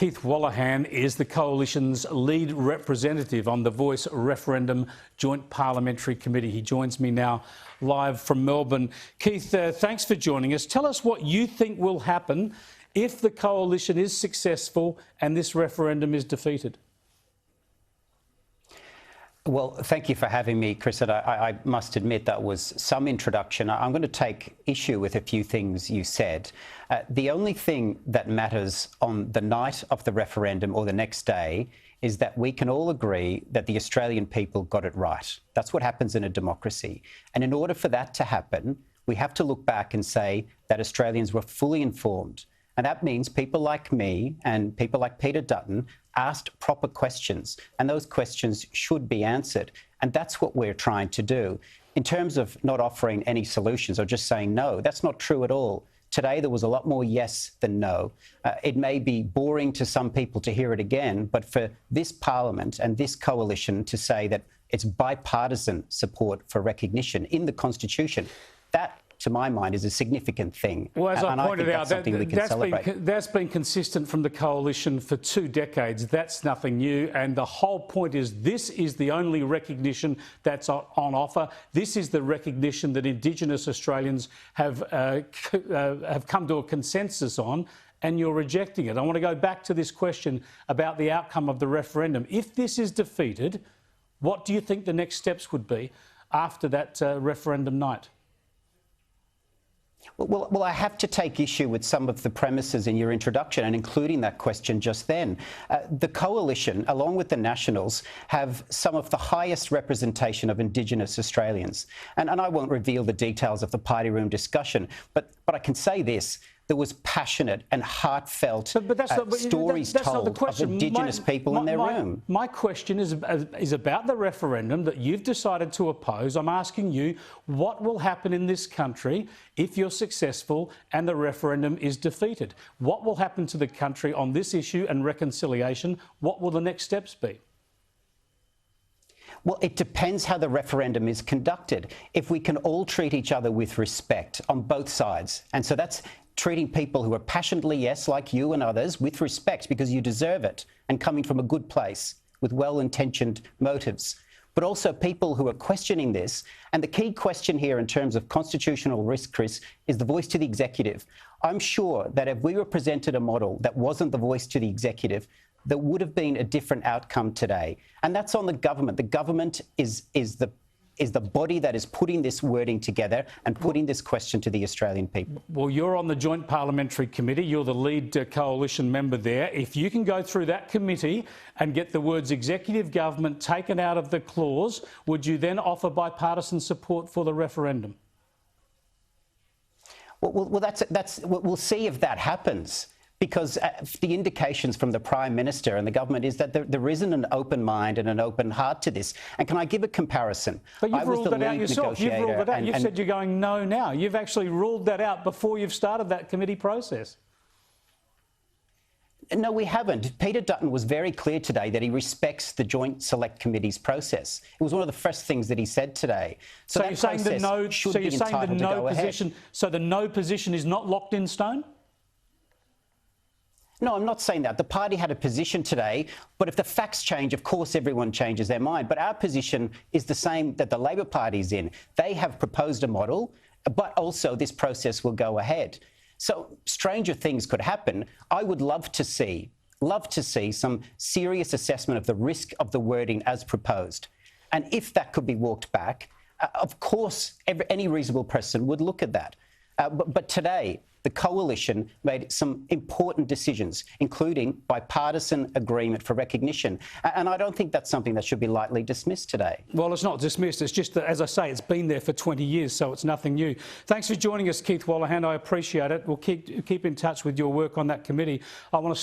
Keith Wolahan is the Coalition's lead representative on the Voice Referendum Joint Parliamentary Committee. He joins me now live from Melbourne. Keith, thanks for joining us. Tell us what you think will happen if the Coalition is successful and this referendum is defeated. Well, thank you for having me, Chris. I must admit that was some introduction. I'm going to take issue with a few things you said. The only thing that matters on the night of the referendum or the next day is that we can all agree that the Australian people got it right. That's what happens in a democracy. And in order for that to happen, we have to look back and say that Australians were fully informed. And that means people like me and people like Peter Dutton asked proper questions, and those questions should be answered. And that's what we're trying to do. In terms of not offering any solutions or just saying no, that's not true at all. Today, there was a lot more yes than no. It may be boring to some people to hear it again, but for this Parliament and this Coalition to say that it's bipartisan support for recognition in the Constitution, that, to my mind, is a significant thing. Well, as I pointed out, that's been consistent from the Coalition for 2 decades. That's nothing new. And the whole point is this is the only recognition that's on offer. This is the recognition that Indigenous Australians have come to a consensus on, and you're rejecting it. I want to go back to this question about the outcome of the referendum. If this is defeated, what do you think the next steps would be after that referendum night? Well, I have to take issue with some of the premises in your introduction, and including that question just then. The Coalition, along with the Nationals, have some of the highest representation of Indigenous Australians. And I won't reveal the details of the party room discussion, but I can say this. There was passionate and heartfelt stories told of Indigenous people in their room. My question is about the referendum that you've decided to oppose. I'm asking you, what will happen in this country if you're successful and the referendum is defeated? What will happen to the country on this issue and reconciliation? What will the next steps be? Well, it depends how the referendum is conducted. If we can all treat each other with respect on both sides, and so that's treating people who are passionately yes, like you and others, with respect because you deserve it and coming from a good place with well-intentioned motives, but also people who are questioning this. And the key question here in terms of constitutional risk, Chris, is the voice to the executive. I'm sure that if we were presented a model that wasn't the voice to the executive, there would have been a different outcome today. And that's on the government. The government is the body that is putting this wording together and putting this question to the Australian people. Well, you're on the Joint Parliamentary Committee. You're the lead Coalition member there. If you can go through that committee and get the words executive government taken out of the clause, would you then offer bipartisan support for the referendum? Well, we'll see if that happens. Because the indications from the Prime Minister and the government is that there isn't an open mind and an open heart to this. And can I give a comparison? But you've ruled that out yourself. You've ruled it out. You've said you're going no now. You've actually ruled that out before you've started that committee process. No, we haven't. Peter Dutton was very clear today that he respects the Joint Select Committee's process. It was one of the first things that he said today. So you're saying the no, so you're saying the no position. So the no position is not locked in stone? No, I'm not saying that. The party had a position today, but if the facts change, of course everyone changes their mind. But our position is the same that the Labor Party's in. They have proposed a model, but also this process will go ahead. So stranger things could happen. I would love to see some serious assessment of the risk of the wording as proposed. And if that could be walked back, of course, any reasonable person would look at that. But today, the Coalition made some important decisions, including bipartisan agreement for recognition. And I don't think that's something that should be lightly dismissed today. Well, it's not dismissed. It's just that, as I say, it's been there for 20 years, so it's nothing new. Thanks for joining us, Keith Wolahan. I appreciate it. We'll keep in touch with your work on that committee. I want to